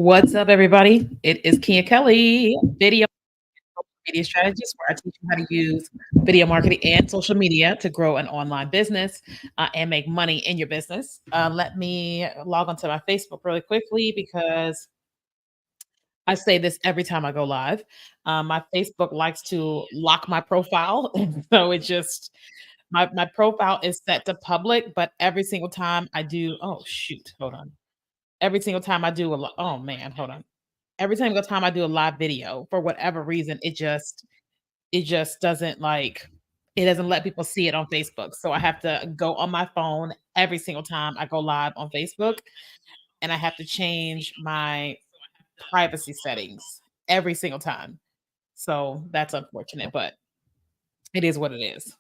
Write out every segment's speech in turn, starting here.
What's up, everybody? It is Kia Kelly, video media strategist, where I teach you how to use video marketing and social media to grow an online business and make money in your business. Let me log onto my Facebook really quickly because I say this every time I go live. My Facebook likes to lock my profile, so it just my profile is set to public, but every single time I do, oh shoot, hold on. Every single time I do oh man, hold on. Every single time I do a live video, for whatever reason, it just doesn't it doesn't let people see it on Facebook. So I have to go on my phone every single time I go live on Facebook, and I have to change my privacy settings every single time. So that's unfortunate, but it is what it is.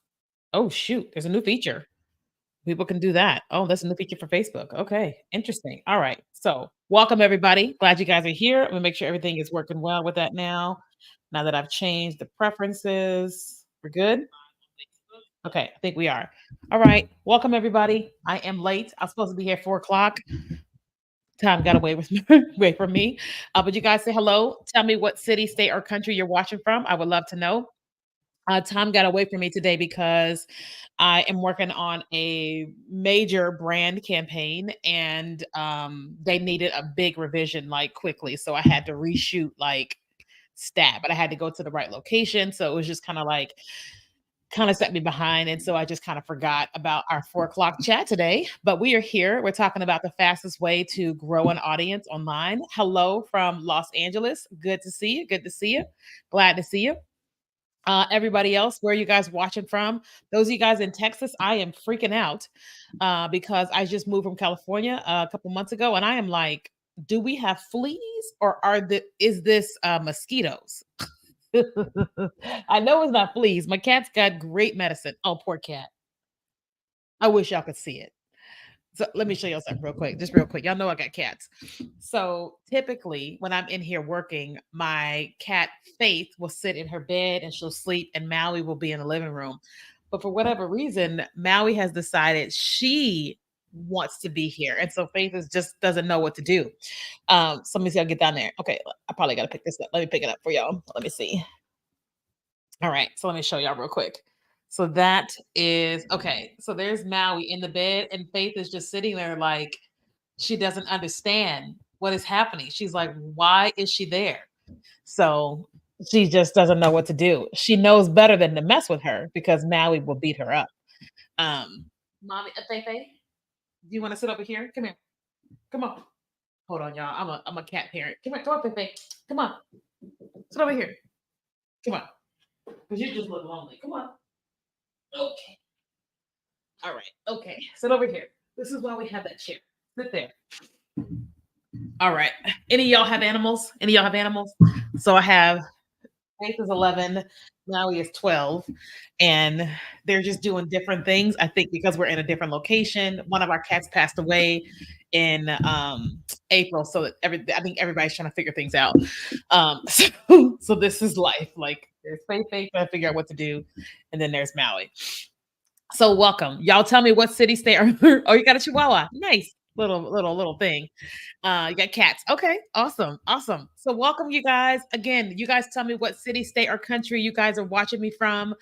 Oh shoot, there's a new feature. People can do that. Oh, that's a new feature for Facebook. Okay, interesting. All right. So, welcome everybody. Glad you guys are here. I'm gonna make sure everything is working well with that now. Now that I've changed the preferences, we're good. Okay, I think we are. All right. Welcome everybody. I am late. I was supposed to be here 4 o'clock. Time got away with away from me. But you guys say hello. Tell me what city, state, or country you're watching from. I would love to know. Time got away from me today because I am working on a major brand campaign and they needed a big revision like quickly. So I had to reshoot like stat, but I had to go to the right location. So it was just kind of set me behind. And so I just kind of forgot about our 4 o'clock chat today. But we are here. We're talking about the fastest way to grow an audience online. Hello from Los Angeles. Good to see you. Good to see you. Glad to see you. Everybody else, where are you guys watching from? Those of you guys in Texas, I am freaking out because I just moved from California a couple months ago, and I am like, do we have fleas or is this mosquitoes? I know it's not fleas. My cat's got great medicine. Oh, poor cat. I wish y'all could see it. So let me show y'all something real quick, just real quick. Y'all know I got cats. So typically, when I'm in here working, my cat Faith will sit in her bed and she'll sleep, and Maui will be in the living room. But for whatever reason, Maui has decided she wants to be here, and so Faith is just doesn't know what to do. So let me see. I'll get down there. Okay, I probably got to pick this up. Let me pick it up for y'all. Let me see. All right, so let me show y'all real quick. So that is okay. So there's Maui in the bed, and Faith is just sitting there like she doesn't understand what is happening. She's like, why is she there? So she just doesn't know what to do. She knows better than to mess with her because Maui will beat her up. Um, Mommy, Faith, do you want to sit over here? Come here. Come on. Hold on, y'all. I'm a cat parent. Come on, Faith. Come on. Sit over here. Come on. Because you just look lonely. Come on. Okay. All right. Okay. Sit over here. This is why we have that chair. Sit there. All right. Any of y'all have animals? Any of y'all have animals? So I have Faith is 11. Now he is 12. And they're just doing different things. I think because we're in a different location. One of our cats passed away in April. So I think everybody's trying to figure things out. So this is life. Like there's Faith trying to figure out what to do. And then there's Maui. So welcome. Y'all tell me what city, state, or oh, you got a chihuahua. Nice. Little thing. You got cats. Okay, awesome, awesome. So welcome you guys. Again, you guys tell me what city, state, or country you guys are watching me from.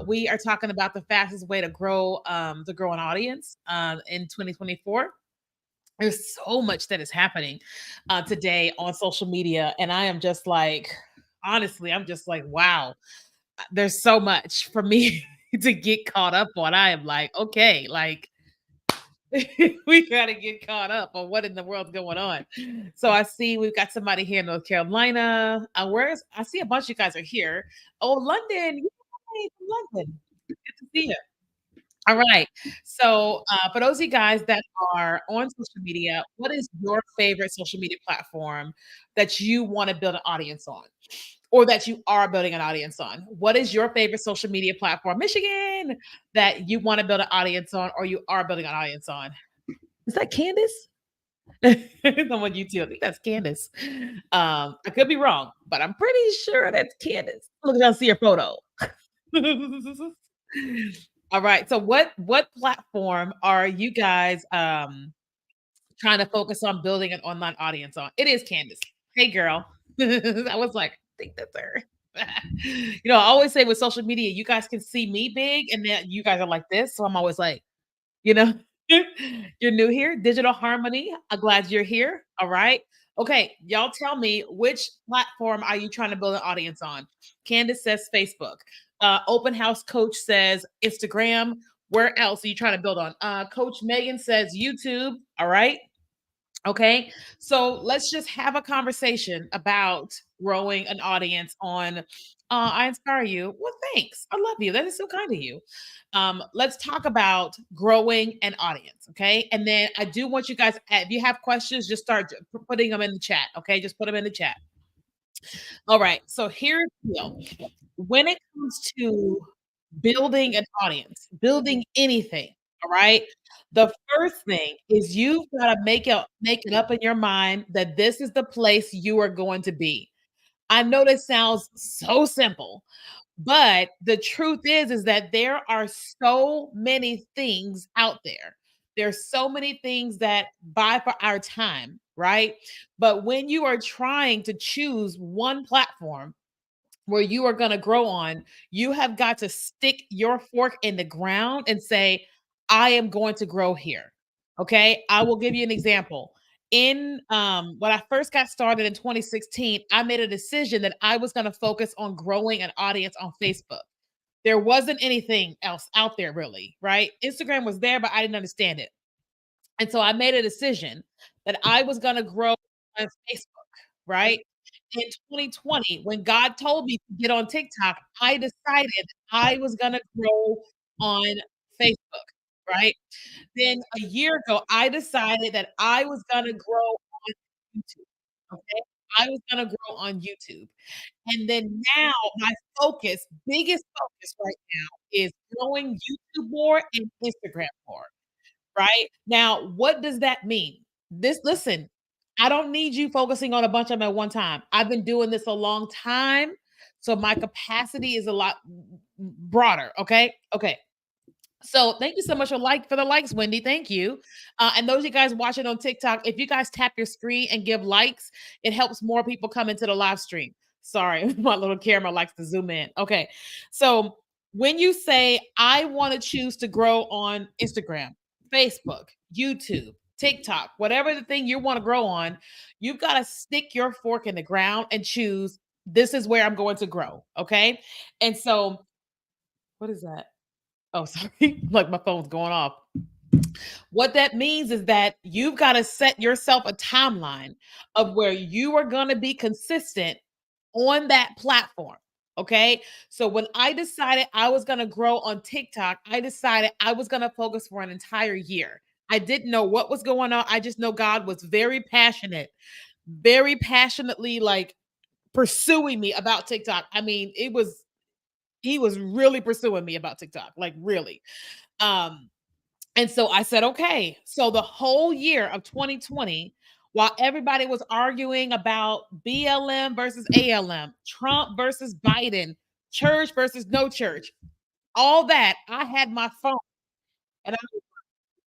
We are talking about the fastest way to grow an audience in 2024. There's so much that is happening today on social media, and I am just like, honestly, I'm just like, wow, there's so much for me to get caught up on. I am like, okay, like we gotta get caught up on what in the world's going on. So I see we've got somebody here in North Carolina. Where's I see a bunch of you guys are here. Oh, London. Yay, from London. Good to see you. All right. So, for those of you guys that are on social media, what is your favorite social media platform that you want to build an audience on? Or that you are building an audience on? What is your favorite social media platform, Michigan, that you want to build an audience on or you are building an audience on? Is that Candace? I'm on YouTube. I think that's Candace. I could be wrong, but I'm pretty sure that's Candace. Look, I'll see your photo. All right. So what platform are you guys trying to focus on building an online audience on. It is Candace. Hey, girl. I was like, I think that's her. I always say with social media, you guys can see me big, and then you guys are like this. So I'm always like, you know, you're new here, Digital Harmony. I'm glad you're here. All right. Okay, y'all tell me, which platform are you trying to build an audience on? Candace says Facebook. Open House Coach says Instagram. Where else are you trying to build on? Coach Megan says YouTube. All right. Okay. So let's just have a conversation about growing an audience on I Inspire You. Well, thanks. I love you. That is so kind of you. Let's talk about growing an audience. Okay. And then I do want you guys, if you have questions, just start putting them in the chat. Okay. Just put them in the chat. All right. So here's the deal. When it comes to building an audience, building anything, all right? The first thing is you've got to make it up in your mind that this is the place you are going to be. I know this sounds so simple, but the truth is that there are so many things out there. There's so many things that buy for our time, right? But when you are trying to choose one platform where you are going to grow on, you have got to stick your fork in the ground and say, I am going to grow here. Okay. I will give you an example. In When I first got started in 2016, I made a decision that I was going to focus on growing an audience on Facebook. There wasn't anything else out there really, right? Instagram was there, but I didn't understand it. And so I made a decision that I was going to grow on Facebook, right? In 2020, when God told me to get on TikTok, I decided I was gonna grow on Facebook, right? Then a year ago, I decided that I was gonna grow on YouTube, okay? I was gonna grow on YouTube. And then now my biggest focus right now is growing YouTube more and Instagram more. Right? Now, what does that mean? Listen, I don't need you focusing on a bunch of them at one time. I've been doing this a long time, so my capacity is a lot broader, okay? Okay. So thank you so much for the likes, Wendy. Thank you. And those of you guys watching on TikTok, if you guys tap your screen and give likes, it helps more people come into the live stream. Sorry, my little camera likes to zoom in. Okay. So when you say I want to choose to grow on Instagram, Facebook, YouTube, TikTok, whatever the thing you want to grow on, you've got to stick your fork in the ground and choose this is where I'm going to grow. Okay. And so what is that? Oh, sorry. Like my phone's going off. What that means is that you've got to set yourself a timeline of where you are going to be consistent on that platform. Okay. So when I decided I was going to grow on TikTok, I decided I was going to focus for an entire year. I didn't know what was going on. I just know God was very passionately like pursuing me about TikTok. I mean, he was really pursuing me about TikTok, like really. Um, and so I said, okay. So the whole year of 2020, while everybody was arguing about BLM versus ALM, Trump versus Biden, church versus no church, all that, I had my phone and I was like,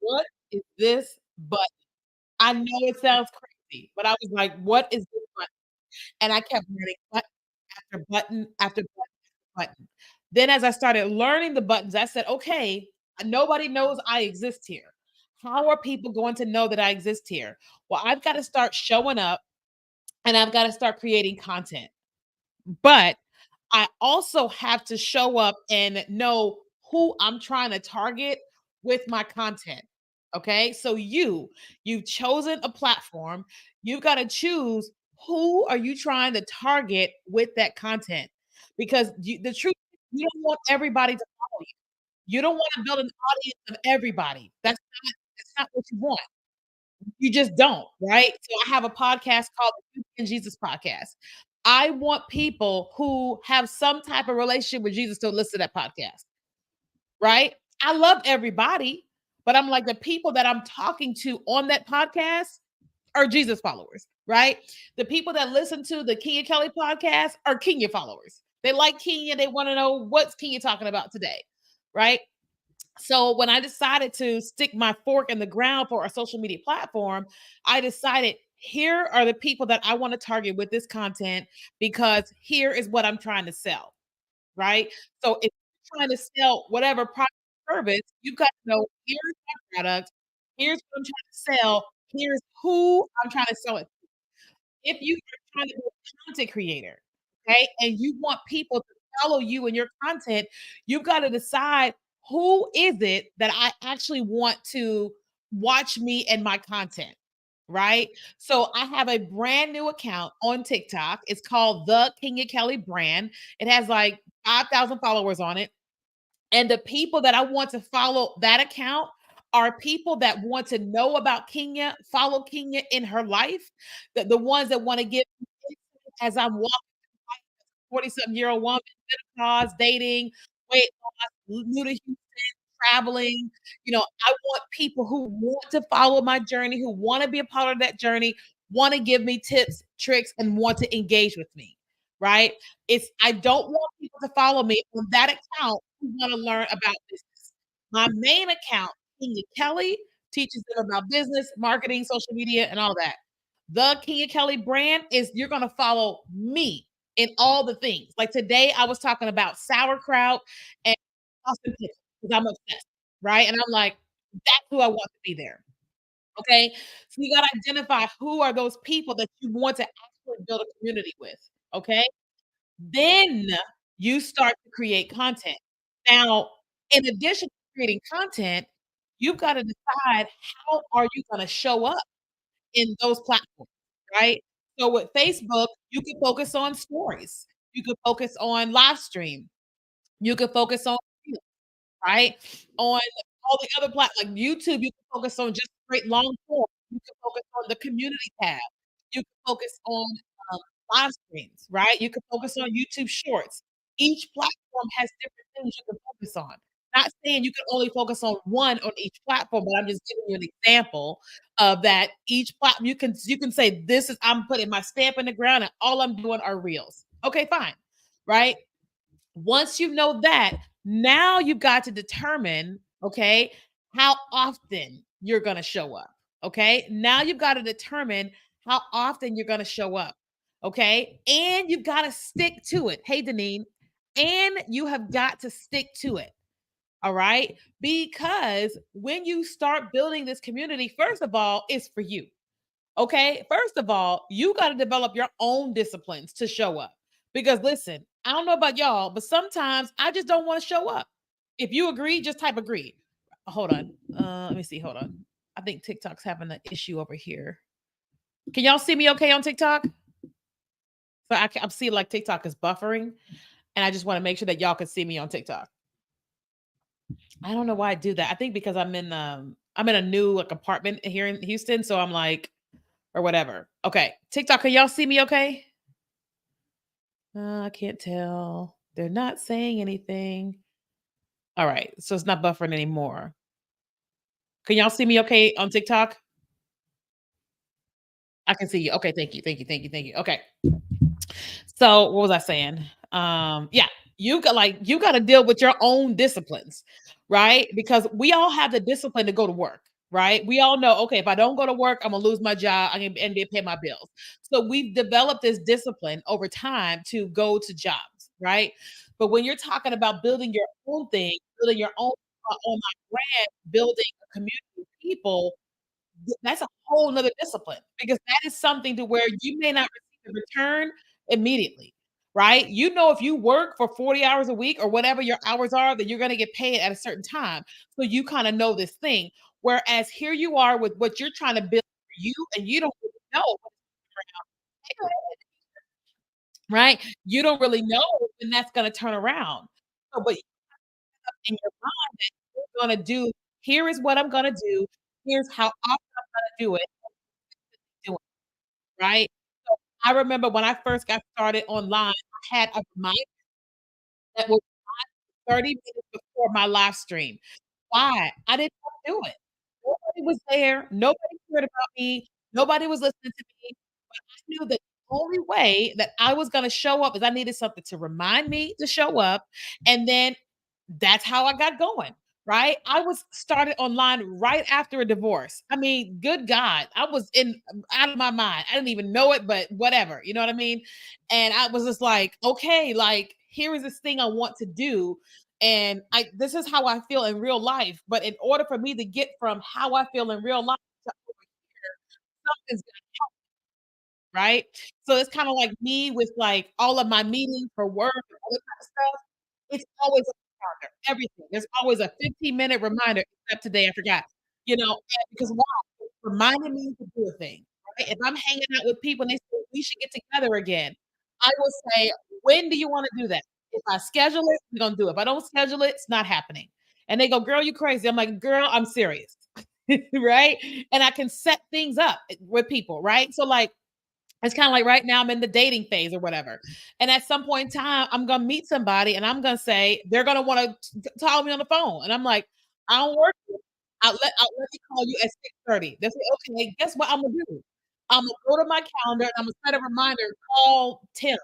what is this button? I know it sounds crazy, but I was like, what is this button? And I kept running button after button after button. Then as I started learning the buttons, I said, okay, nobody knows I exist here. How are people going to know that I exist here? Well, I've got to start showing up and I've got to start creating content. But I also have to show up and know who I'm trying to target with my content. Okay. So you've chosen a platform. You've got to choose who are you trying to target with that content. Because the truth is, you don't want everybody to follow you. You don't want to build an audience of everybody. That's not what you want. You just don't, right? So I have a podcast called the Beauty and Jesus Podcast. I want people who have some type of relationship with Jesus to listen to that podcast, right? I love everybody, but I'm like the people that I'm talking to on that podcast are Jesus followers, right? The people that listen to the Kenya Kelly podcast are Kenya followers. They like Kenya. They want to know what's Kenya talking about today, right? So when I decided to stick my fork in the ground for a social media platform, I decided here are the people that I want to target with this content because here is what I'm trying to sell, right? So if you're trying to sell whatever product or service, you've got to know here's my product, here's what I'm trying to sell, here's who I'm trying to sell it. If you are trying to be a content creator, okay, and you want people to follow you and your content, you've got to decide who is it that I actually want to watch me and my content, right? So I have a brand new account on TikTok. It's called the Kenya Kelly brand. It has like 5,000 followers on it. And the people that I want to follow that account are people that want to know about Kenya, follow Kenya in her life, the ones that want to get as I'm walking 40-something-year-old woman, menopause, dating, weight loss, new to Houston, traveling. I want people who want to follow my journey, who want to be a part of that journey, want to give me tips, tricks, and want to engage with me. Right? I don't want people to follow me on that account who want to learn about business. My main account, Kenya Kelly, teaches them about business, marketing, social media, and all that. The Kenya Kelly brand is you're going to follow me in all the things. Like today, I was talking about sauerkraut and Austin pickles because I'm obsessed, right? And I'm like, that's who I want to be there. Okay. So you got to identify who are those people that you want to actually build a community with. Okay. Then you start to create content. Now, in addition to creating content, you've got to decide how are you going to show up in those platforms, right? So with Facebook, you can focus on stories. You could focus on live stream. You could focus on reels, right? On all the other like YouTube, you can focus on just straight long form. You can focus on the community tab. You can focus on um, live streams, right? You can focus on YouTube Shorts. Each platform has different things you can focus on. Not saying you can only focus on one on each platform, but I'm just giving you an example of that. Each platform you can say this is I'm putting my stamp in the ground and all I'm doing are reels. Okay, fine, right? Once you know that, now you've got to determine, okay, how often you're going to show up. Okay. Now you've got to determine how often you're going to show up. Okay. And you've got to stick to it. Hey, Deneen. And you have got to stick to it. All right. Because when you start building this community, first of all, it's for you. Okay. First of all, you got to develop your own disciplines to show up. Because listen, I don't know about y'all, but sometimes I just don't want to show up. If you agree, just type agree. Hold on. Let me see. Hold on. I think TikTok's having an issue over here. Can y'all see me okay on TikTok? So I'm seeing like TikTok is buffering, and I just want to make sure that y'all can see me on TikTok. I don't know why I do that. I think because I'm in a new like apartment here in Houston, so I'm like or whatever. Okay, TikTok, can y'all see me okay? I can't tell. They're not saying anything. All right, so it's not buffering anymore. Can y'all see me okay on TikTok? I can see you. Okay, thank you. Thank you. Thank you. Thank you. Okay. So what was I saying? Yeah, you got to deal with your own disciplines, right? Because we all have the discipline to go to work, right? We all know, okay, if I don't go to work, I'm gonna lose my job, I can and be pay my bills. So we've developed this discipline over time to go to jobs, right? But when you're talking about building your own thing, building your own online brand, building a community of people, that's a whole nother discipline because that is something to where you may not receive a return immediately, right? You know, if you work for 40 hours a week or whatever your hours are, that you're going to get paid at a certain time. So you kind of know this thing. Whereas here you are with what you're trying to build for you, and you don't really know, right? You don't really know when that's going to turn around. So, but in your mind that you're going to do, here is what I'm going to do. Here's how often I'm going to do it. Do it, right? So I remember when I first got started online, I had a reminder that was 30 minutes before my live stream. Why? I didn't wanna do it. Nobody was there, nobody cared about me, nobody was listening to me, but I knew that the only way that I was gonna show up is I needed something to remind me to show up, and then that's how I got going. right? I was started online right after a divorce. I mean, good God, I was in out of my mind. I didn't even know it, but whatever, you know what I mean? And I was just like, okay, like here is this thing I want to do. And I this is how I feel in real life. But in order for me to get from how I feel in real life to something's right? So it's kinda like me with, like, all of my meetings for work and all that kind of stuff. It's always on the calendar, everything. There's always a 15-minute reminder, except today I forgot, and because why? It's reminding me to do a thing, right? If I'm hanging out with people and they say, "We should get together again," I will say, "When do you wanna do that?" If I schedule it, we're gonna do it. If I don't schedule it, it's not happening. And they go, "Girl, you crazy." I'm like, "Girl, I'm serious." Right? And I can set things up, with people, right? So, like, it's kinda like right now I'm in the dating phase or whatever. And at some point in time, I'm gonna meet somebody and I'm gonna say, they're gonna wanna call me on the phone. And I'm like, I don't work here. I'll let me call you at 6:30. They say, okay, guess what I'm gonna do? I'm gonna go to my calendar and I'm gonna set a reminder, call Tim.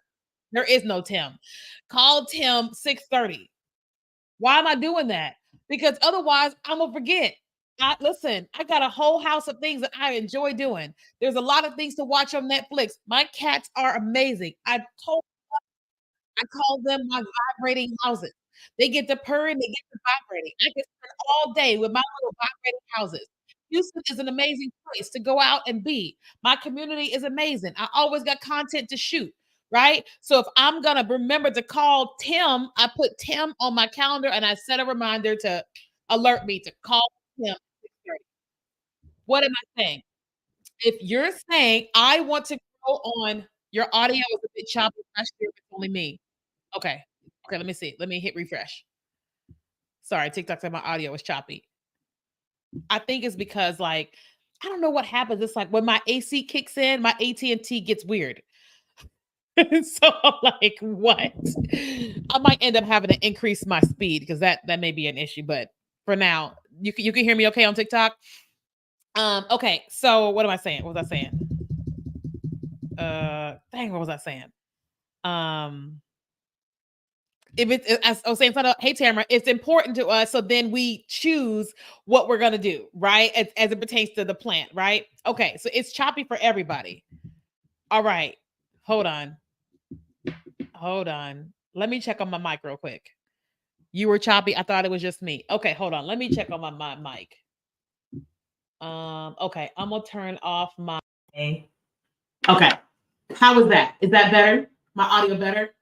There is no Tim. Call Tim 6:30. Why am I doing that? Because otherwise, Imma forget. Listen, I got a whole house of things that I enjoy doing. There's a lot of things to watch on Netflix. My cats are amazing. Told I call them my vibrating houses. They get to purring, they get to vibrating. I can spend all day with my little vibrating houses. Houston is an amazing place to go out and be. My community is amazing. I always got content to shoot, right? So if I'm gonna remember to call Tim, I put Tim on my calendar and I set a reminder to alert me to call Tim. at 6:30. What am I saying? If you're saying I want to go on, your audio is a bit choppy. I'm not sure if it's only me. Okay. Okay, let me see. Let me hit refresh. Sorry, TikTok said my audio was choppy. I think it's because, like, I don't know what happens. It's like when my AC kicks in, my AT&T gets weird. So I'm like, what? I might end up having to increase my speed because that may be an issue. But for now, you can hear me okay on TikTok. Okay. So what am I saying? What was I saying? Dang, what was I saying? Um, if it's as I was saying, hey Tamara, it's important to us. So then we choose what we're gonna do, right? As it pertains to the plant, right? Okay, so it's choppy for everybody. All right, hold on, hold on. Let me check on my mic real quick. You were choppy. I thought it was just me. Okay, hold on. Let me check on my mic. Okay, I'm gonna turn off my. Okay, how was that? Is that better? My audio better?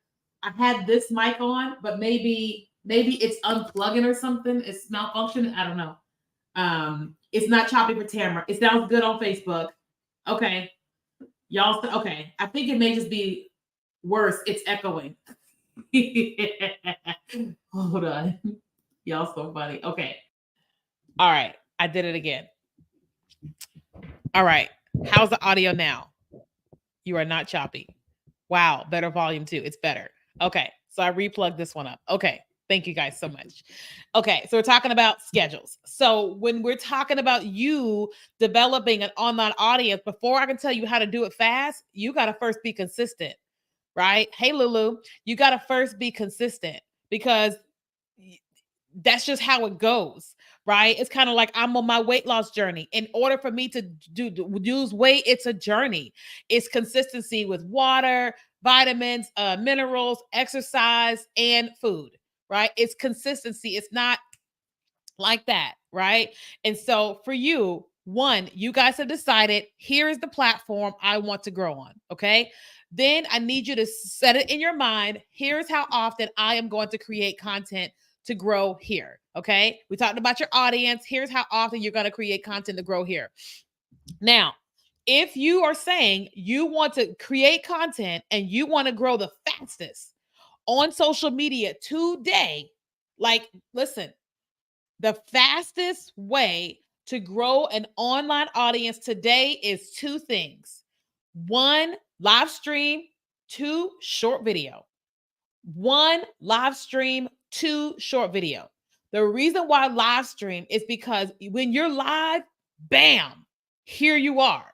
I had this mic on, but maybe it's unplugging or something. It's malfunctioning. I don't know. It's not choppy for Tamara. It sounds good on Facebook. Okay. Y'all okay. I think it may just be worse. It's echoing. Hold on. Y'all so funny. Okay. All right. I did it again. All right. How's the audio now? You are not choppy. Wow, better volume too. It's better. Okay, so I replugged this one up. Okay, thank you guys so much. Okay, so we're talking about schedules. So when we're talking about you developing an online audience, before I can tell you how to do it fast, you got to first be consistent, right? Hey, Lulu, you got to first be consistent because that's just how it goes, right? It's kind of like I'm on my weight loss journey. In order for me to lose weight, it's a journey. It's consistency with water, vitamins, minerals, exercise, and food, right? It's consistency. It's not like that, right? And so for you, one, you guys have decided here is the platform I want to grow on, okay? Then I need you to set it in your mind. Here's how often I am going to create content to grow here, okay? We talked about your audience. Here's how often you're going to create content to grow here. Now, if you are saying you want to create content and you want to grow the fastest on social media today, like, listen, the fastest way to grow an online audience today is two things: one, live stream; two, short video. One, live stream; two, short video. The reason why live stream is because when you're live, bam, here you are,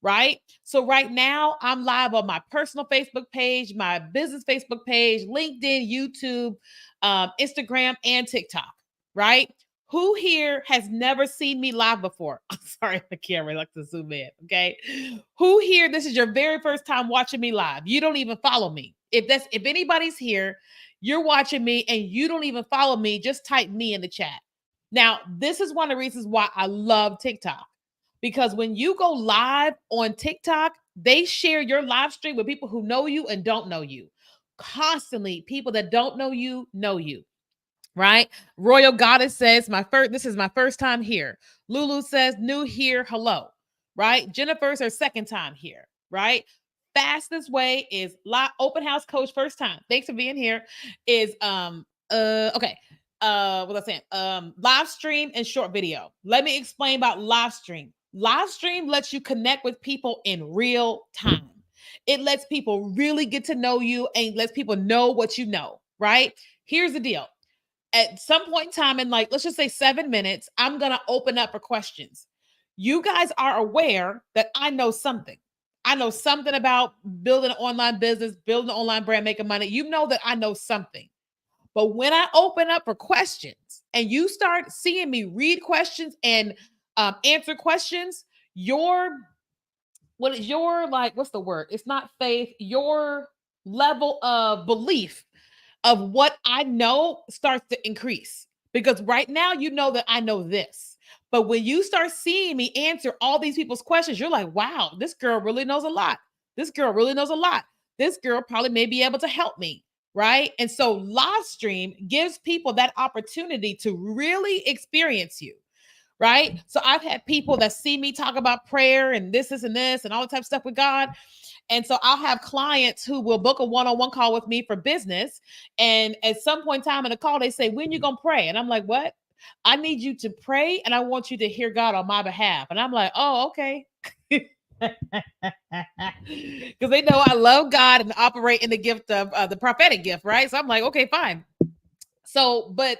right? So right now, I'm live on my personal Facebook page, my business Facebook page, LinkedIn, YouTube, Instagram, and TikTok, right? Who here has never seen me live before? I'm sorry, the camera likes to zoom in. Okay. Who here, this is your very first time watching me live? You don't even follow me. If anybody's here, you're watching me and you don't even follow me, just type me in the chat. Now, this is one of the reasons why I love TikTok. Because when you go live on TikTok, they share your live stream with people who know you and don't know you. Constantly, people that don't know you know you, right? Royal Goddess says, this is my first time here. Lulu says, new here, hello, right? Jennifer's her second time here, right? Fastest way is open house coach, first time. Thanks for being here. Is okay. What was I saying? Live stream and short video. Let me explain about live stream. Live stream lets you connect with people in real time. It lets people really get to know you and lets people know what you know, right? Here's the deal. At some point in time, in like, let's just say 7 minutes, I'm going to open up for questions. You guys are aware that I know something. I know something about building an online business, building an online brand, making money. You know that I know something. But when I open up for questions and you start seeing me read questions and answer questions, what's the word? It's not faith, your level of belief of what I know starts to increase. Because right now, you know that I know this. But when you start seeing me answer all these people's questions, you're like, wow, this girl really knows a lot. This girl really knows a lot. This girl probably may be able to help me. Right. And so live stream gives people that opportunity to really experience you. Right. So I've had people that see me talk about prayer and this and this and all the type of stuff with God. And so I'll have clients who will book a one-on-one call with me for business. And at some point in time in the call, they say, when you going to pray? And I'm like, what? I need you to pray and I want you to hear God on my behalf. And I'm like, oh, okay. Because they know I love God and operate in the gift of the prophetic gift, right? So I'm like, okay, fine. So, but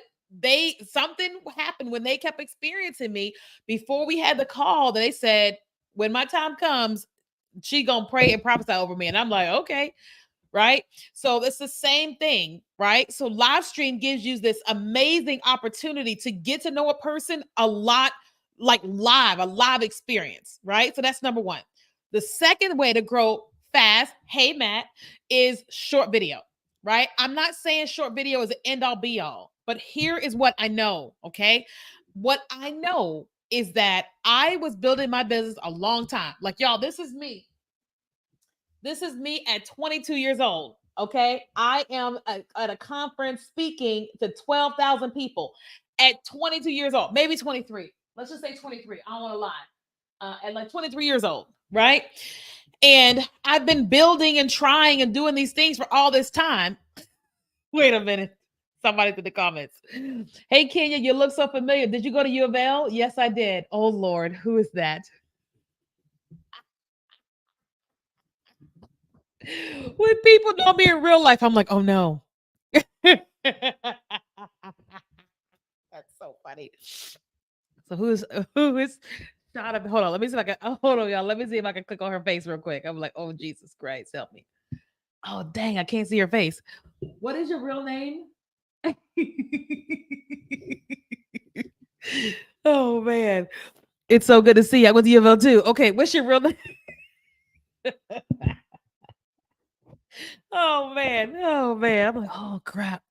something happened when they kept experiencing me before we had the call. They said, when my time comes, she gonna pray and prophesy over me. And I'm like, okay, right? So it's the same thing, right? So live stream gives you this amazing opportunity to get to know a person a lot, like a live experience, right? So that's number one. The second way to grow fast, hey Matt, is short video, right? I'm not saying short video is an end all be all, but here is what I know, okay? What I know is that I was building my business a long time. Like, y'all, this is me. This is me at 22 years old. Okay. I am at a conference speaking to 12,000 people at 22 years old, maybe 23. Let's just say 23. I don't want to lie. At like 23 years old. Right. And I've been building and trying and doing these things for all this time. Wait a minute. Somebody's in the comments. Hey, Kenya, you look so familiar. Did you go to U of L? Yes, I did. Oh, Lord. Who is that? When people know me in real life, I'm like, oh no. That's so funny. So who is shot up? Hold on, let me see if I can hold on, y'all. Let me see if I can click on her face real quick. I'm like, oh Jesus Christ, help me. Oh dang, I can't see your face. What is your real name? Oh man. It's so good to see you. I went to U of L too. Okay, what's your real name? Oh man. Oh man. I'm like, oh crap.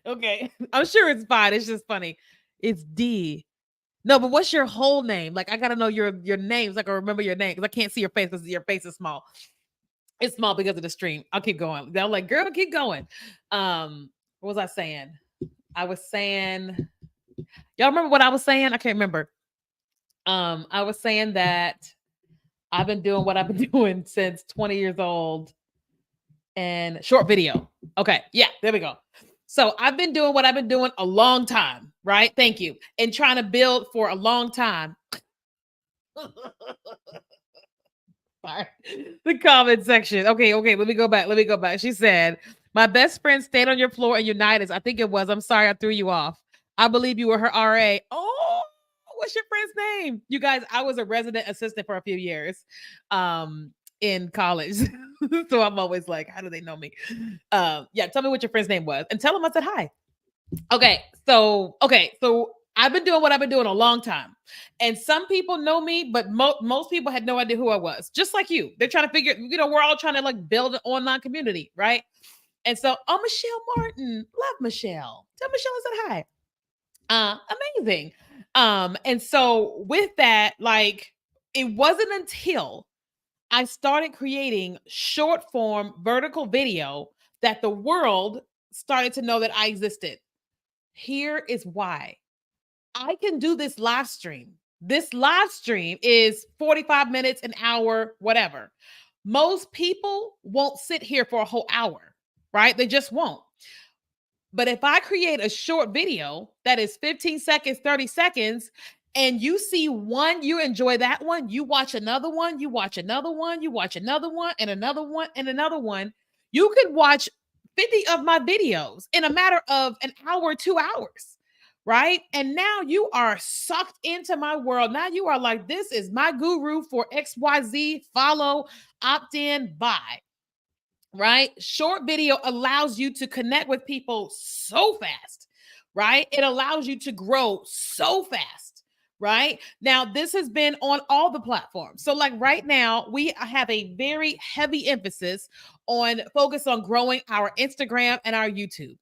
Okay. I'm sure it's fine. It's just funny. It's D. No, but what's your whole name? Like, I gotta know your names. So I can remember your name because I can't see your face because your face is small. It's small because of the stream. I'll keep going. They're like, girl, keep going. What was I saying? I was saying, y'all remember what I was saying? I can't remember. I was saying that I've been doing what I've been doing since 20 years old and short video. Okay. Yeah, there we go. So I've been doing what I've been doing a long time, right? Thank you. And trying to build for a long time. The comment section. Okay, let me go back. She said, my best friend stayed on your floor in Unitas. I think it was. I'm sorry I threw you off. I believe you were her RA. Oh, what's your friend's name? You guys, I was a resident assistant for a few years in college. So I'm always like, how do they know me? Yeah, tell me what your friend's name was and tell them I said hi. Okay, so I've been doing what I've been doing a long time, and some people know me, but most people had no idea who I was. Just like you, they're trying to figure. We're all trying to like build an online community, right? And so, oh, Michelle Martin, love Michelle. Tell Michelle I said hi. Amazing. And so with that, like, it wasn't until I started creating short form vertical video that the world started to know that I existed. Here is why. I can do this live stream. This live stream is 45 minutes, an hour, whatever. Most people won't sit here for a whole hour, right? They just won't. But if I create a short video that is 15 seconds, 30 seconds, and you see one, you enjoy that one, you watch another one, you watch another one, you watch another one, and another one, and another one, you could watch 50 of my videos in a matter of an hour, 2 hours, right? And now you are sucked into my world. Now you are like, this is my guru for XYZ, follow, opt in, buy, right? Short video allows you to connect with people so fast, right? It allows you to grow so fast, right? Now, this has been on all the platforms. So, like right now, we have a very heavy emphasis on focus on growing our Instagram and our YouTube.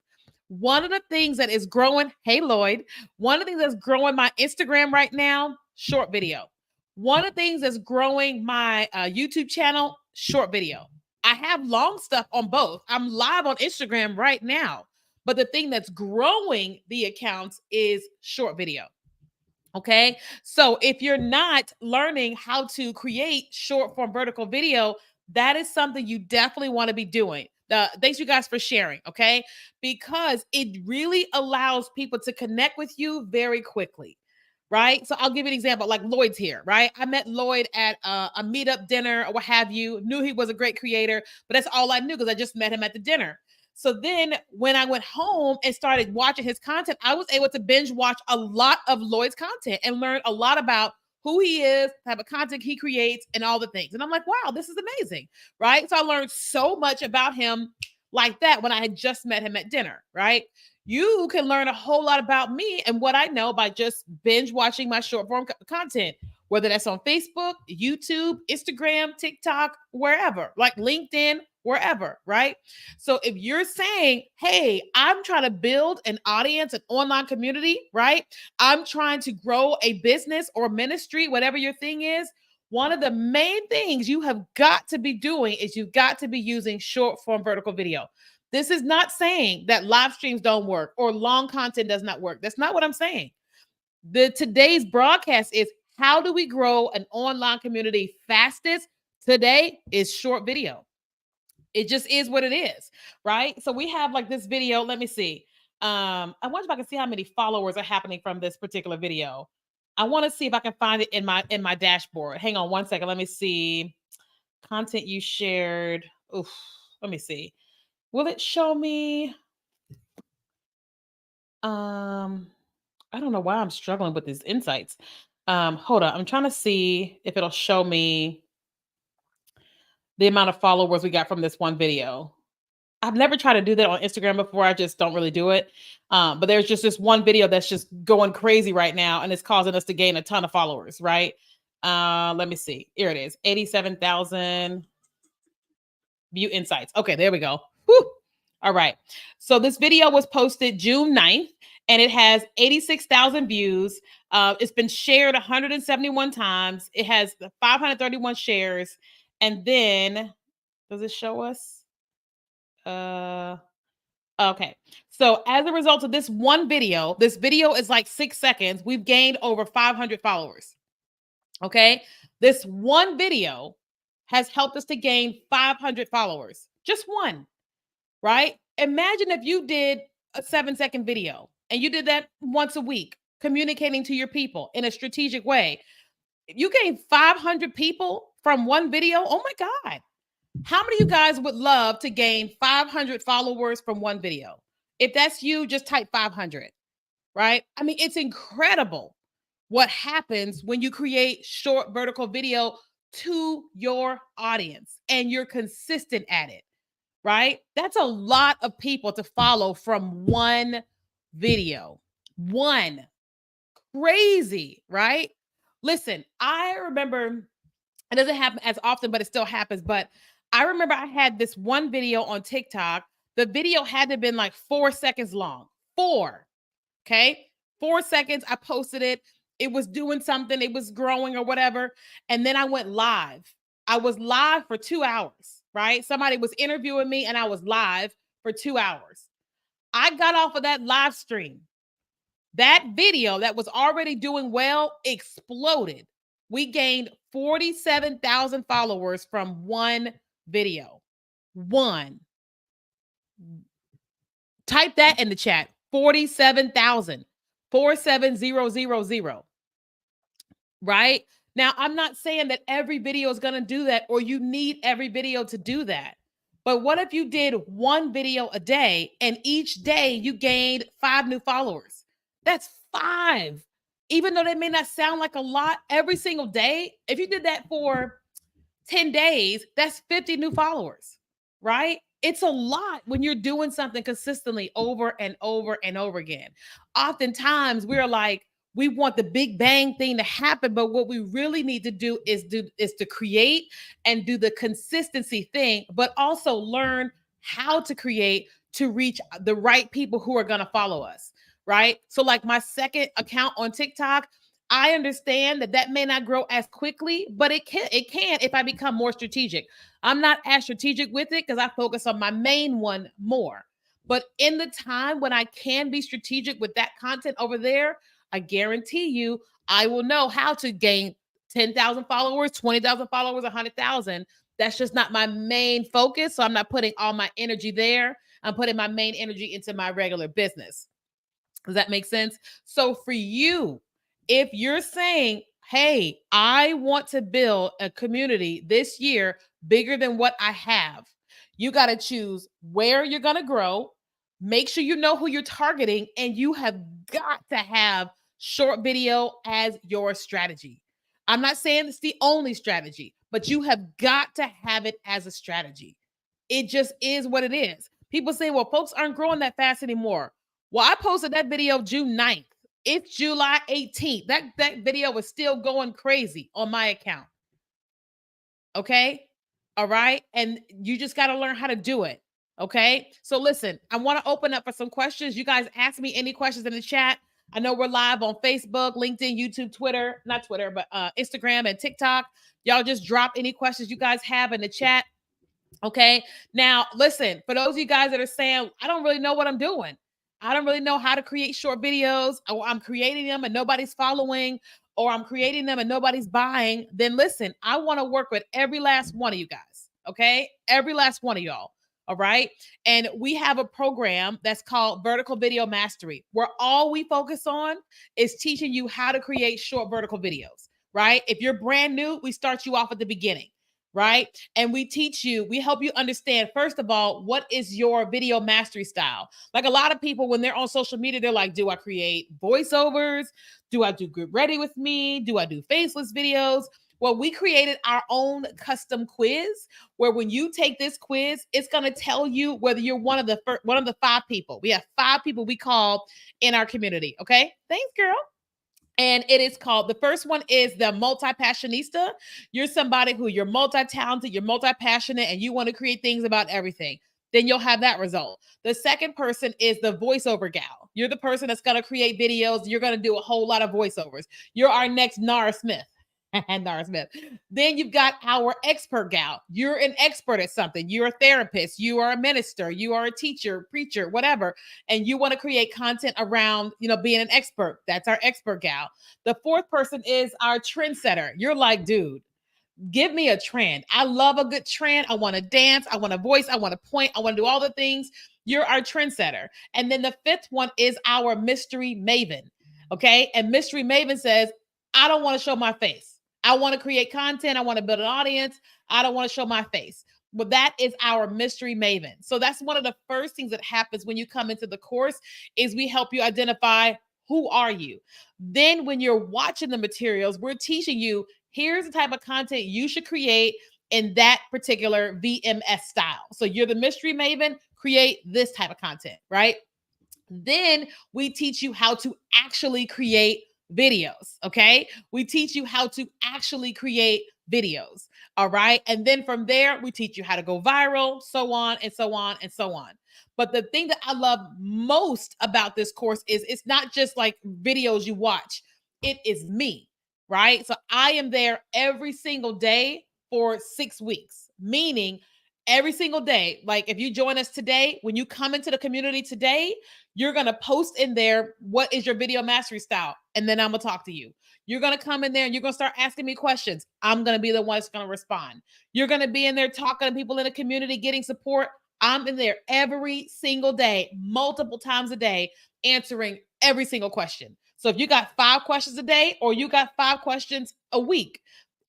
One of the things that is growing, hey Lloyd, one of the things that's growing my Instagram right now, short video. One of the things that's growing my YouTube channel, short video. I have long stuff on both. I'm live on Instagram right now. But the thing that's growing the accounts is short video. Okay. So if you're not learning how to create short form vertical video, that is something you definitely want to be doing. Thanks you guys for sharing. Okay. Because it really allows people to connect with you very quickly. Right. So I'll give you an example. Like Lloyd's here. Right. I met Lloyd at a meetup dinner or what have you, knew he was a great creator, but that's all I knew because I just met him at the dinner. So then when I went home and started watching his content, I was able to binge watch a lot of Lloyd's content and learn a lot about who he is, type of content he creates, and all the things. And I'm like, wow, this is amazing. Right. So I learned so much about him like that when I had just met him at dinner. Right. You can learn a whole lot about me and what I know by just binge watching my short form content, whether that's on Facebook, YouTube, Instagram, TikTok, wherever, like LinkedIn, wherever, right? So if you're saying, hey, I'm trying to build an audience, an online community, right? I'm trying to grow a business or ministry, whatever your thing is. One of the main things you have got to be doing is you've got to be using short form vertical video. This is not saying that live streams don't work or long content does not work. That's not what I'm saying. Today's broadcast is how do we grow an online community fastest? Today is short video. It just is what it is, right? So we have like this video. Let me see. I wonder if I can see how many followers are happening from this particular video. I want to see if I can find it in my dashboard. Hang on one second. Let me see. Content you shared. Oof. Let me see. Will it show me? Um, I don't know why I'm struggling with these insights. Hold on. I'm trying to see if it'll show me the amount of followers we got from this one video. I've never tried to do that on Instagram before. I just don't really do it. But there's just this one video that's just going crazy right now, and it's causing us to gain a ton of followers, right? Let me see. Here it is, 87,000 view insights. Okay, there we go. Whew. All right. So this video was posted June 9th, and it has 86,000 views. It's been shared 171 times. It has 531 shares. And then, does it show us? Okay. So as a result of this video is like 6 seconds. We've gained over 500 followers. Okay. This one video has helped us to gain 500 followers. Just one, right? Imagine if you did a 7-second video and you did that once a week, communicating to your people in a strategic way. If you gain 500 people from one video, oh my God. How many of you guys would love to gain 500 followers from one video? If that's you, just type 500, right? I mean, it's incredible what happens when you create short vertical video to your audience and you're consistent at it, right? That's a lot of people to follow from one video. One. Crazy, right? Listen, I remember it doesn't happen as often, but it still happens. But I remember I had this one video on TikTok. The video had to have been like 4 seconds long. Four. Okay. 4 seconds. I posted it. It was doing something, it was growing or whatever. And then I went live. I was live for 2 hours, right? Somebody was interviewing me and I was live for 2 hours. I got off of that live stream. That video that was already doing well exploded. We gained 47,000 followers from one video. One. Type that in the chat. 47,000. 47000. Right? Now, I'm not saying that every video is going to do that or you need every video to do that. But what if you did one video a day and each day you gained 5 new followers? That's 5. Even though they may not sound like a lot every single day, if you did that for 10 days, that's 50 new followers, right? It's a lot when you're doing something consistently over and over and over again. Oftentimes we're like, we want the big bang thing to happen, but what we really need to do is to create and do the consistency thing, but also learn how to create to reach the right people who are going to follow us, right? So like my second account on TikTok, I understand that that may not grow as quickly, but it can if I become more strategic. I'm not as strategic with it because I focus on my main one more. But in the time when I can be strategic with that content over there, I guarantee you I will know how to gain 10,000 followers, 20,000 followers, 100,000. That's just not my main focus. So I'm not putting all my energy there. I'm putting my main energy into my regular business. Does that make sense? So for you, if you're saying, hey, I want to build a community this year bigger than what I have, you got to choose where you're going to grow. Make sure you know who you're targeting, and you have got to have short video as your strategy. I'm not saying it's the only strategy, but you have got to have it as a strategy. It just is what it is. People say, well, folks aren't growing that fast anymore. Well, I posted that video June 9th. It's July 18th. That video was still going crazy on my account. Okay? All right? And you just got to learn how to do it. Okay? So listen, I want to open up for some questions. You guys ask me any questions in the chat. I know we're live on Facebook, LinkedIn, YouTube, Twitter, not Twitter, but Instagram and TikTok. Y'all just drop any questions you guys have in the chat. Okay. Now, listen, for those of you guys that are saying, I don't really know what I'm doing. I don't really know how to create short videos, or I'm creating them and nobody's following, or I'm creating them and nobody's buying. Then listen, I want to work with every last one of you guys. Okay. Every last one of y'all. All right. And we have a program that's called Vertical Video Mastery, where all we focus on is teaching you how to create short vertical videos. Right. If you're brand new, we start you off at the beginning. Right. And we teach you, we help you understand, first of all, what is your video mastery style? Like a lot of people, when they're on social media, they're like, do I create voiceovers? Do I do Get Ready With Me? Do I do faceless videos? Well, we created our own custom quiz where when you take this quiz, it's going to tell you whether you're one of the 5 people. We have 5 people we call in our community. Okay. Thanks, girl. And it is called, the first one is the multi-passionista. You're somebody who you're multi-talented, you're multi-passionate, and you want to create things about everything. Then you'll have that result. The second person is the voiceover gal. You're the person that's going to create videos. You're going to do a whole lot of voiceovers. You're our next Nara Smith. Nara Smith. Then you've got our expert gal. You're an expert at something. You're a therapist. You are a minister. You are a teacher, preacher, whatever. And you want to create content around, being an expert. That's our expert gal. The fourth person is our trendsetter. You're like, dude, give me a trend. I love a good trend. I want to dance. I want to voice. I want to point. I want to do all the things. You're our trendsetter. And then the fifth one is our mystery maven. Okay. And mystery maven says, I don't want to show my face. I want to create content. I want to build an audience. I don't want to show my face. But that is our mystery maven. So that's one of the first things that happens when you come into the course is we help you identify who are you. Then when you're watching the materials, we're teaching you, here's the type of content you should create in that particular VMS style. So you're the mystery maven, create this type of content, right? Then we teach you how to actually create videos. Okay. We teach you how to actually create videos. All right. And then from there, we teach you how to go viral, so on and so on and so on. But the thing that I love most about this course is it's not just like videos you watch, it is me. Right. So I am there every single day for 6 weeks, meaning every single day. Like if you join us today, when you come into the community today, you're going to post in there, what is your video mastery style? And then I'm going to talk to you. You're going to come in there and you're going to start asking me questions. I'm going to be the one that's going to respond. You're going to be in there talking to people in the community, getting support. I'm in there every single day, multiple times a day, answering every single question. So if you got 5 questions a day or you got 5 questions a week,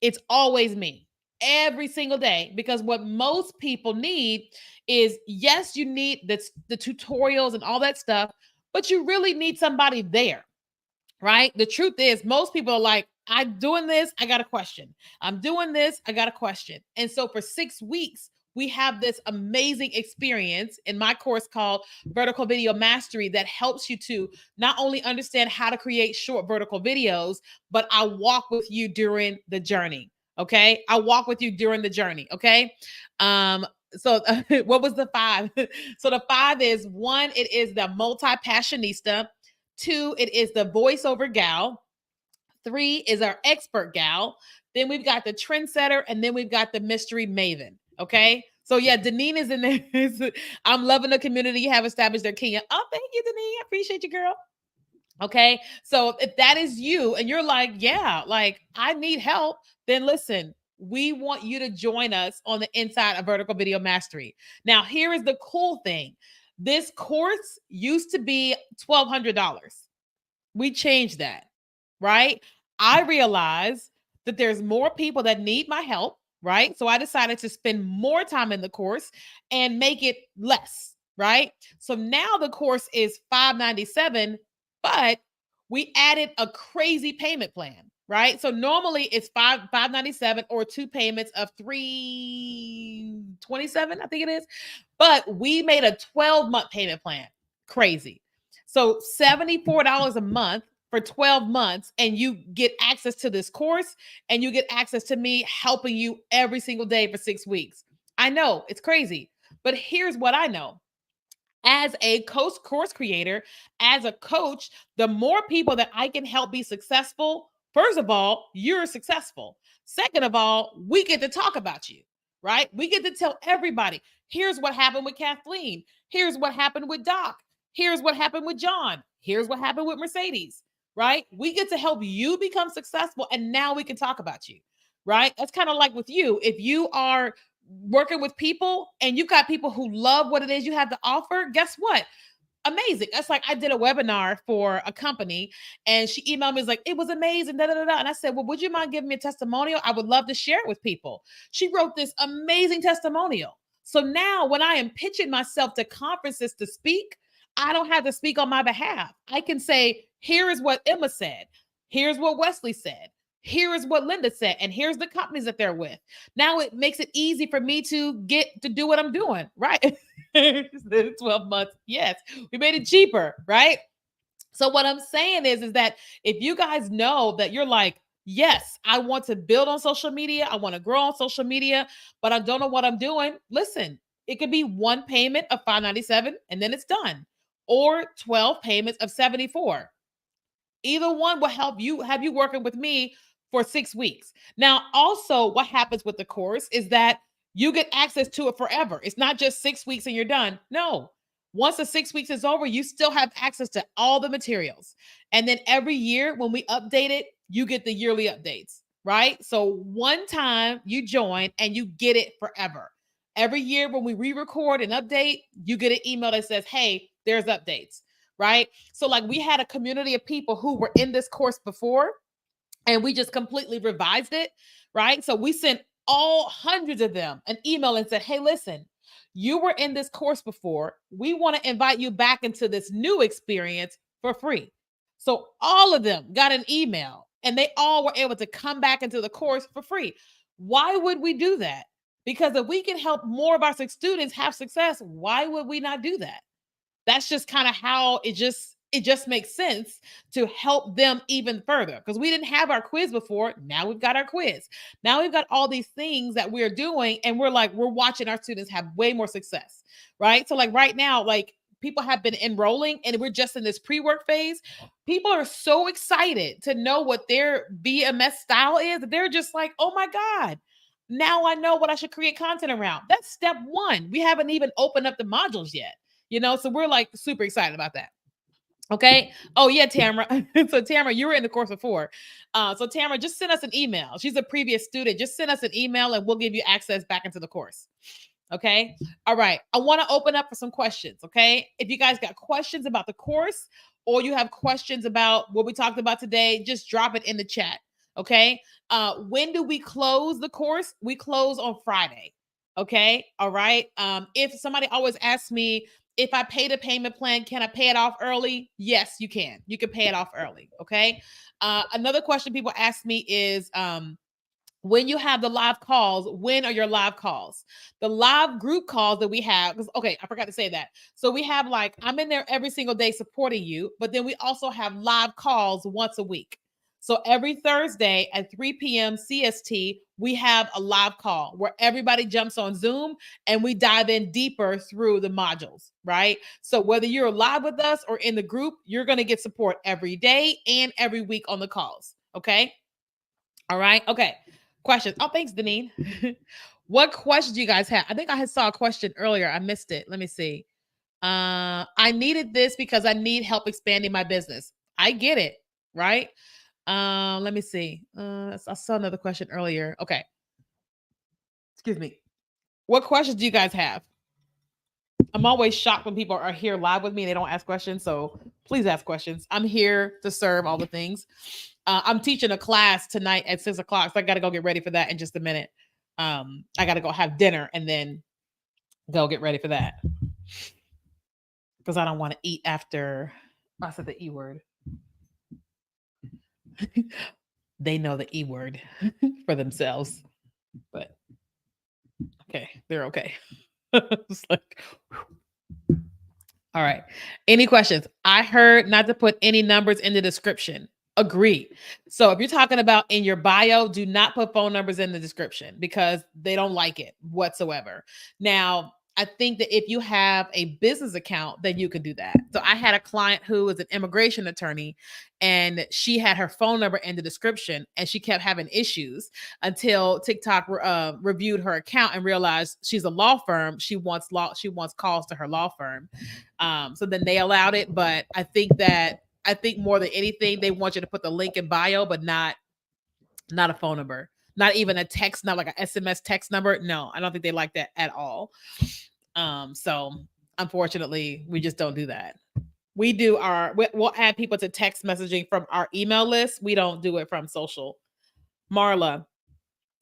it's always me every single day, because what most people need is, yes, you need the tutorials and all that stuff, but you really need somebody there, right? The truth is, most people are like, I'm doing this, I got a question. I'm doing this, I got a question. And so for 6 weeks, we have this amazing experience in my course called Vertical Video Mastery that helps you to not only understand how to create short vertical videos, but I walk with you during the journey. Okay. I walk with you during the journey. Okay. So what was the 5? So the 5 is: 1, it is the multi-passionista; 2, it is the voiceover gal; 3 is our expert gal; then we've got the trendsetter; and then we've got the mystery maven. Okay. So yeah, Deneen is in there. I'm loving the community you have established there, Kenya. Oh, thank you, Deneen. I appreciate you, girl. Okay. So if that is you and you're like, yeah, like I need help, then listen, we want you to join us on the inside of Vertical Video Mastery. Now, here is the cool thing: this course used to be $1,200. We changed that, right? I realized that there's more people that need my help, right? So I decided to spend more time in the course and make it less, right? So now the course is $597, but we added a crazy payment plan, right? So normally it's 597 or 2 payments of 327, I think it is. But we made a 12-month payment plan. Crazy. So $74 a month for 12 months, and you get access to this course and you get access to me helping you every single day for 6 weeks. I know it's crazy, but here's what I know: as a course creator, as a coach, the more people that I can help be successful, first of all, you're successful. Second of all, we get to talk about you, right? We get to tell everybody, here's what happened with Kathleen. Here's what happened with Doc. Here's what happened with John. Here's what happened with Mercedes, right? We get to help you become successful, and now we can talk about you, right? That's kind of like with you. If you are working with people and you've got people who love what it is you have to offer, guess what? Amazing. That's like I did a webinar for a company and she emailed me, was like, it was amazing. Da, da, da, da. And I said, well, would you mind giving me a testimonial? I would love to share it with people. She wrote this amazing testimonial. So now when I am pitching myself to conferences to speak, I don't have to speak on my behalf. I can say, here is what Emma said. Here's what Wesley said. Here is what Linda said. And here's the companies that they're with. Now it makes it easy for me to get to do what I'm doing, right? 12 months. Yes, we made it cheaper, right? So what I'm saying is that if you guys know that you're like, yes, I want to build on social media, I want to grow on social media, but I don't know what I'm doing. Listen, it could be 1 payment of 597 and then it's done, or 12 payments of 74. Either one will help you have you working with me for 6 weeks. Now, also, what happens with the course is that you get access to it forever. It's not just 6 weeks and you're done. No. Once the 6 weeks is over, you still have access to all the materials. And then every year when we update it, you get the yearly updates, right? So one time you join and you get it forever. Every year when we re-record and update, you get an email that says, hey, there's updates, right? So like we had a community of people who were in this course before and we just completely revised it, right? So we sent all hundreds of them an email and said, hey, listen, you were in this course before. We want to invite you back into this new experience for free. So all of them got an email and they all were able to come back into the course for free. Why would we do that? Because if we can help more of our students have success, why would we not do that? That's just kind of how it just makes sense to help them even further, because we didn't have our quiz before. Now we've got our quiz. Now we've got all these things that we're doing, and we're watching our students have way more success, right? So like right now, like people have been enrolling and we're just in this pre-work phase. People are so excited to know what their BMS style is that they're just like, oh my God, now I know what I should create content around. That's step one. We haven't even opened up the modules yet, so we're like super excited about that. Okay. Oh yeah, Tamara. So Tamara, you were in the course before. So Tamara, just send us an email. She's a previous student. Just send us an email and we'll give you access back into the course. Okay. All right. I want to open up for some questions. Okay. If you guys got questions about the course or you have questions about what we talked about today, just drop it in the chat. Okay. When do we close the course? We close on Friday. Okay. All right. If somebody always asks me, if I pay the payment plan, can I pay it off early? Yes, you can. You can pay it off early. Okay. Another question people ask me is, when you have the live calls, when are your live calls? The live group calls that we have, because okay, I forgot to say that. So we have like, I'm in there every single day supporting you, but then we also have live calls once a week. So every Thursday at 3 p.m. CST, we have a live call where everybody jumps on Zoom and we dive in deeper through the modules, right? So whether you're live with us or in the group, you're going to get support every day and every week on the calls. Okay. All right. Okay. Questions. Oh, thanks, Deneen. What questions do you guys have? I think I saw a question earlier. I missed it. Let me see. I needed this because I need help expanding my business. I get it, right? Let me see. I saw another question earlier. Okay. Excuse me. What questions do you guys have? I'm always shocked when people are here live with me and they don't ask questions. So please ask questions. I'm here to serve all the things. I'm teaching a class tonight at 6:00, so I got to go get ready for that in just a minute. I got to go have dinner and then go get ready for that because I don't want to eat after I said the E word. They know the E word for themselves, but okay, they're okay. It's like, all right. Any questions? I heard not to put any numbers in the description. Agree. So if you're talking about in your bio, do not put phone numbers in the description because they don't like it whatsoever. Now, I think that if you have a business account, then you can do that. So I had a client who was an immigration attorney and she had her phone number in the description and she kept having issues until TikTok reviewed her account and realized she's a law firm. She wants calls to her law firm. So then they allowed it. But I think more than anything, they want you to put the link in bio, but not a phone number, not even a text, not like an SMS text number. No, I don't think they like that at all. So unfortunately, we just don't do that. We'll add people to text messaging from our email list. We don't do it from social. Marla,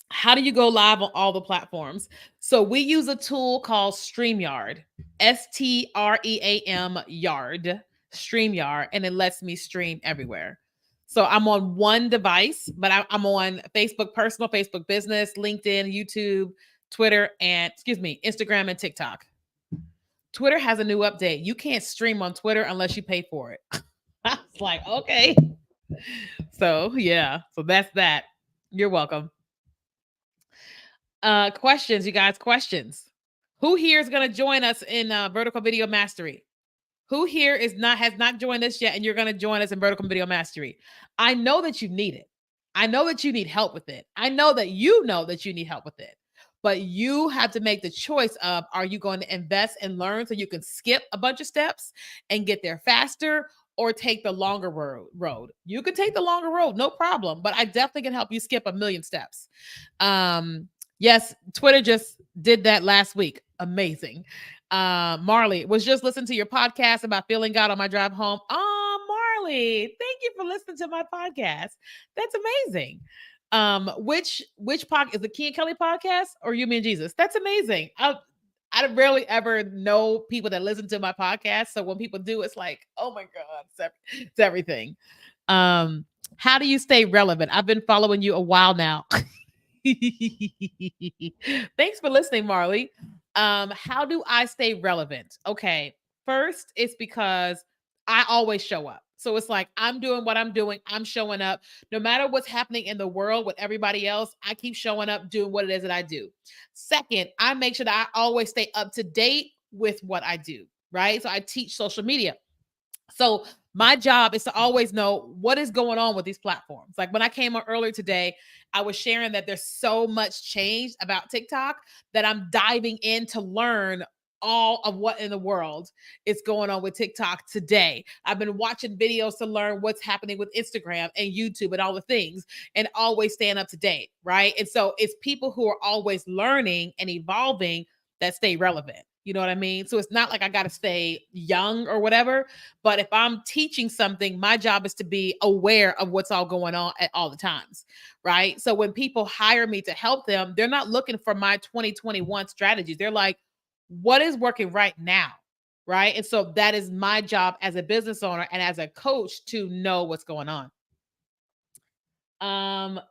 how do you go live on all the platforms? So we use a tool called StreamYard, STREAM Yard, StreamYard, and it lets me stream everywhere. So I'm on one device, but I'm on Facebook Personal, Facebook Business, LinkedIn, YouTube, Twitter, and Instagram and TikTok. Twitter has a new update. You can't stream on Twitter unless you pay for it. I was like, okay. So yeah, so that's that. You're welcome. Questions, you guys, questions. Who here is going to join us in Vertical Video Mastery? Who here has not joined us yet and you're going to join us in Vertical Video Mastery? I know that you need it. I know that you need help with it. I know that you need help with it. But you have to make the choice of, are you going to invest and learn so you can skip a bunch of steps and get there faster, or take the longer road? You can take the longer road, no problem. But I definitely can help you skip a million steps. Yes, Twitter just did that last week. Amazing. Marley was just listening to your podcast about feeling God on my drive home. Oh, Marley, thank you for listening to my podcast. That's amazing. Which podcast is the Key and Kelly podcast or You, Me, and Jesus? That's amazing. I rarely ever know people that listen to my podcast. So when people do, it's like, oh my God, it's everything. How do you stay relevant? I've been following you a while now. Thanks for listening, Marley. How do I stay relevant? Okay. First, it's because I always show up. So it's like I'm doing what I'm doing. I'm showing up. No matter what's happening in the world with everybody else, I keep showing up doing what it is that I do. Second, I make sure that I always stay up to date with what I do, right? So I teach social media. So my job is to always know what is going on with these platforms. Like when I came on earlier today, I was sharing that there's so much change about TikTok that I'm diving in to learn all of what in the world is going on with TikTok today. I've been watching videos to learn what's happening with Instagram and YouTube and all the things and always staying up to date, right? And so it's people who are always learning and evolving that stay relevant. You know what I mean? So it's not like I got to stay young or whatever, but if I'm teaching something, my job is to be aware of what's all going on at all the times, right? So when people hire me to help them, they're not looking for my 2021 strategies. They're like, what is working right now? Right. And so that is my job as a business owner and as a coach to know what's going on.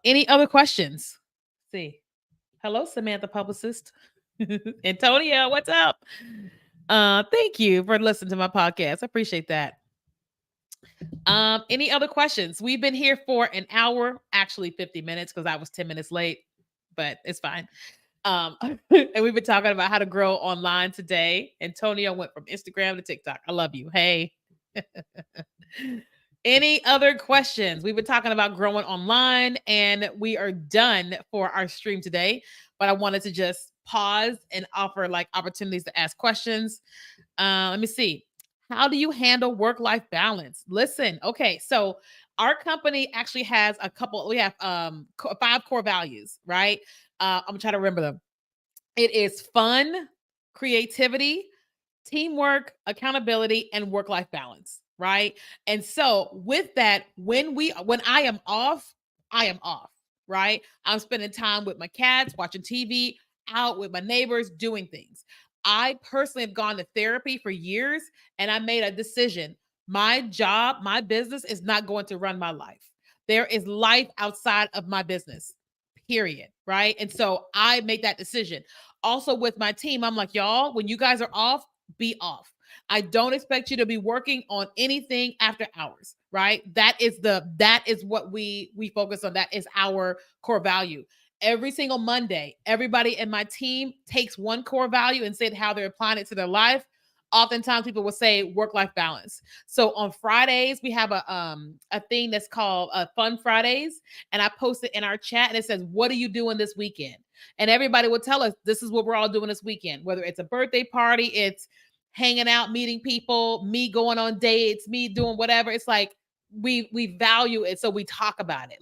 Any other questions? Let's see. Hello, Samantha publicist. Antonia, what's up? Thank you for listening to my podcast. I appreciate that. Any other questions? We've been here for an hour, actually 50 minutes because I was 10 minutes late, but it's fine. And we've been talking about how to grow online today. Antonio went from Instagram to TikTok. I love you. Hey. Any other questions? We've been talking about growing online and we are done for our stream today, but I wanted to just pause and offer like opportunities to ask questions. Let me see. How do you handle work-life balance? Listen, okay, so our company actually has a couple, we have 5 core values, right? I'm trying to remember them. It is fun, creativity, teamwork, accountability, and work-life balance, right? And so with that, when I am off, I am off, right? I'm spending time with my cats, watching TV, out with my neighbors, doing things. I personally have gone to therapy for years and I made a decision. My job, my business is not going to run my life. There is life outside of my business. Period. Right. And so I make that decision. Also, with my team, I'm like, y'all, when you guys are off, be off. I don't expect you to be working on anything after hours, right? That is what we focus on. That is our core value. Every single Monday, everybody in my team takes one core value and said how they're applying it to their life. Oftentimes people will say work-life balance. So on Fridays, we have a thing that's called Fun Fridays. And I post it in our chat and it says, what are you doing this weekend? And everybody will tell us this is what we're all doing this weekend, whether it's a birthday party, it's hanging out, meeting people, me going on dates, me doing whatever. It's like we value it, so we talk about it.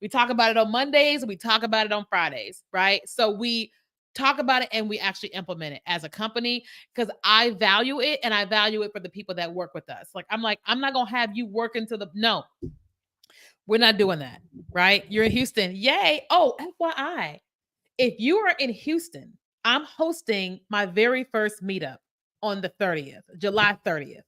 We talk about it on Mondays, we talk about it on Fridays, right? So we talk about it and we actually implement it as a company because I value it and I value it for the people that work with us. I'm not gonna have you work into the no, we're not doing that, right? You're in Houston. Yay. Oh, FYI, if you are in Houston, I'm hosting my very first meetup on the 30th, July 30th.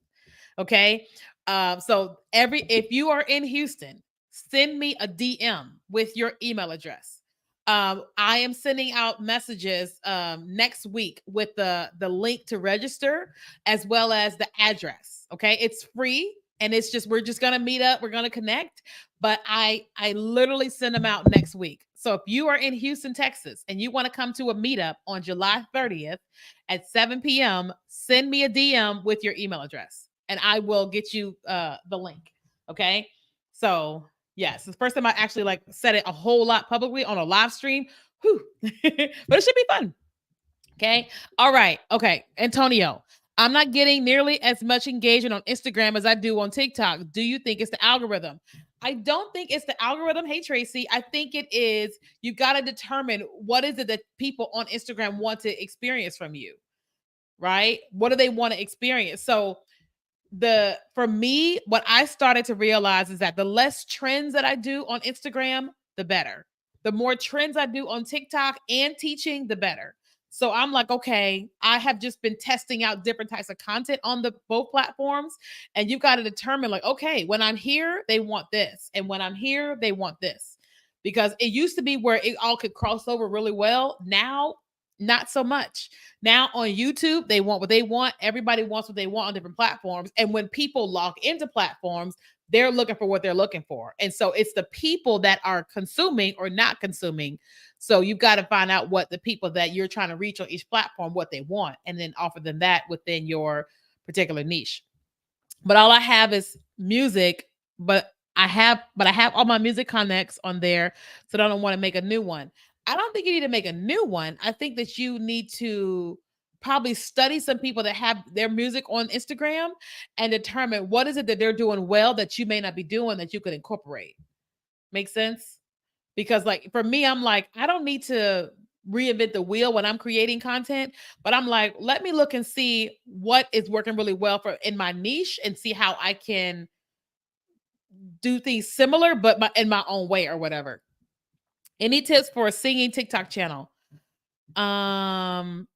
Okay. So if you are in Houston, send me a DM with your email address. I am sending out messages next week with the link to register as well as the address. Okay, it's free and it's just we're just gonna meet up, we're gonna connect, but I literally send them out next week. So if you are in Houston, Texas, and you want to come to a meetup on July 30th at 7 p.m., send me a DM with your email address and I will get you the link. Okay. So yes, it's the first time I actually like said it a whole lot publicly on a live stream. Whew. But it should be fun. Okay. All right. Okay. Antonio, I'm not getting nearly as much engagement on Instagram as I do on TikTok. Do you think it's the algorithm? I don't think it's the algorithm. Hey, Tracy. I think it is, you got to determine what is it that people on Instagram want to experience from you, right? What do they want to experience? So for me, what I started to realize is that the less trends that I do on Instagram, the better. The more trends I do on TikTok and teaching, the better. So I'm like, okay, I have just been testing out different types of content on the both platforms. And you've got to determine, like, okay, when I'm here, they want this. And when I'm here, they want this. Because it used to be where it all could cross over really well. Now, Not so much. Now on YouTube, they want what they want. Everybody wants what they want on different platforms. And when people log into platforms, they're looking for what they're looking for. And so it's the people that are consuming or not consuming. So you've got to find out what the people that you're trying to reach on each platform, what they want, and then offer them that within your particular niche. But all I have is music, but I have all my music connects on there, so I don't want to make a new one. I don't think you need to make a new one. I think that you need to probably study some people that have their music on Instagram and determine what is it that they're doing well that you may not be doing that you could incorporate. Make sense? Because like for me, I'm like, I don't need to reinvent the wheel when I'm creating content, but I'm like, let me look and see what is working really well for in my niche and see how I can do things similar, but in my own way or whatever. Any tips for a singing TikTok channel?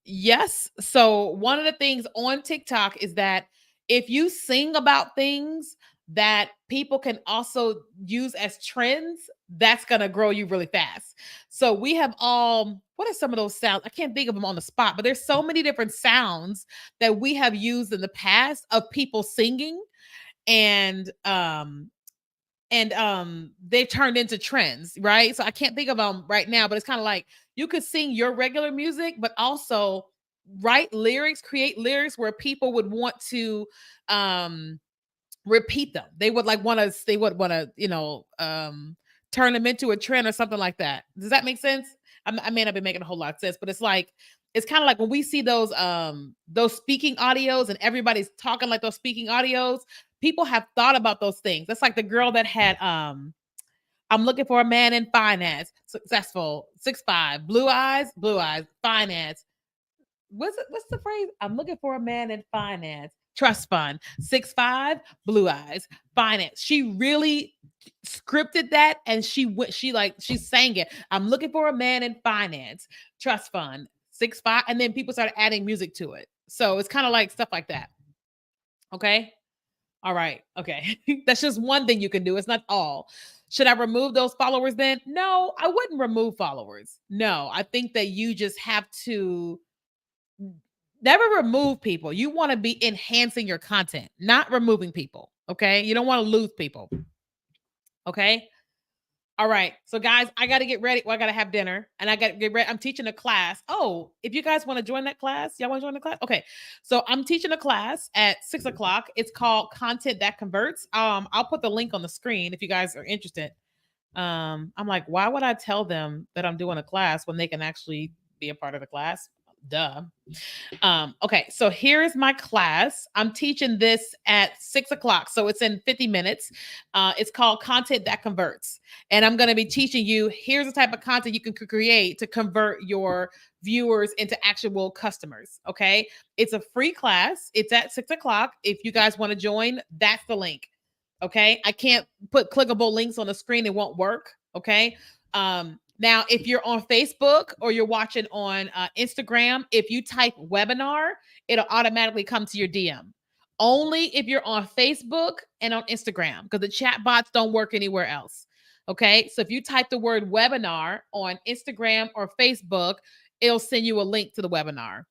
Yes. So one of the things on TikTok is that if you sing about things that people can also use as trends, that's going to grow you really fast. So we have all, what are some of those sounds? I can't think of them on the spot, but there's so many different sounds that we have used in the past of people singing, and they've turned into trends, right? So I can't think of them right now, but it's kind of like you could sing your regular music but also write lyrics, create lyrics where people would want to um repeat them. They would like want to, they would want to, turn them into a trend or something like that. Does that make sense? I may not be making a whole lot of sense, but it's like, it's kind of like when we see those speaking audios and everybody's talking like those speaking audios, people have thought about those things. That's like the girl that had I'm looking for a man in finance, successful, 6'5", blue eyes, finance. What's the phrase? I'm looking for a man in finance. Trust fund, 6'5", blue eyes, finance. She really scripted that, and she sang it. I'm looking for a man in finance, trust fund, 6'5", and then people started adding music to it. So it's kind of like stuff like that. Okay. All right. Okay. That's just one thing you can do. It's not all. Should I remove those followers then? No, I wouldn't remove followers. No, I think that you just have to never remove people. You want to be enhancing your content, not removing people. Okay. You don't want to lose people. Okay. All right. So, guys, I got to get ready. Well, I got to have dinner and I got to get ready. I'm teaching a class. Oh, if you guys want to join that class, y'all want to join the class? Okay. So, I'm teaching a class at 6 o'clock. It's called Content That Converts. I'll put the link on the screen if you guys are interested. I'm like, why would I tell them that I'm doing a class when they can actually be a part of the class? Duh. Okay, so here is my class. I'm teaching this at 6 o'clock, so it's in 50 minutes. It's called Content That Converts, and I'm going to be teaching you. Here's the type of content you can create to convert your viewers into actual customers. Okay, it's a free class. It's at 6 o'clock. If you guys want to join, that's the link. Okay, I can't put clickable links on the screen; it won't work. Okay. Now, if you're on Facebook or you're watching on Instagram, if you type webinar, it'll automatically come to your DM. Only if you're on Facebook and on Instagram, because the chat bots don't work anywhere else. Okay. So if you type the word webinar on Instagram or Facebook, it'll send you a link to the webinar.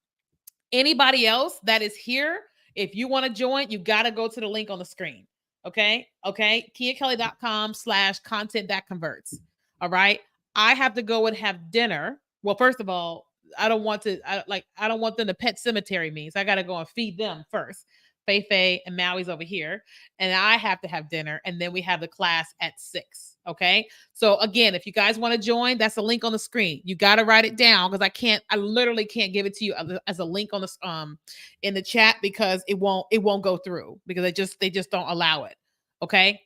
Anybody else that is here, if you want to join, you got to go to the link on the screen. Okay. Okay. KiaKelly.com/content that converts. All right. I have to go and have dinner. Well, first of all, I don't want to, I don't want them to pet cemetery me. So I got to go and feed them first. Fei Fei and Maui's over here. And I have to have dinner. And then we have the class at 6. Okay. So again, if you guys want to join, that's a link on the screen. You got to write it down because I literally can't give it to you as a link on the in the chat because it won't go through because they just don't allow it. Okay.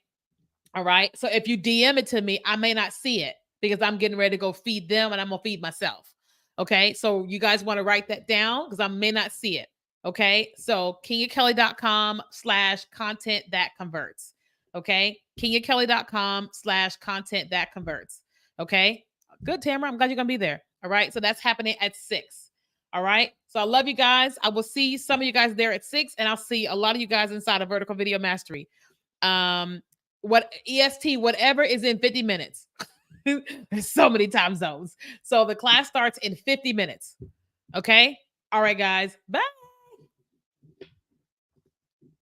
All right. So if you DM it to me, I may not see it because I'm getting ready to go feed them and I'm gonna feed myself. Okay. So you guys want to write that down because I may not see it. Okay. So KiaKelly.com/content that converts. Okay. KiaKelly.com/content that converts. Okay. Good, Tamara. I'm glad you're gonna be there. All right. So that's happening at 6. All right. So I love you guys. I will see some of you guys there at 6, and I'll see a lot of you guys inside of Vertical Video Mastery. What EST, whatever is in 50 minutes. There's so many time zones. So the class starts in 50 minutes. Okay. All right, guys. Bye.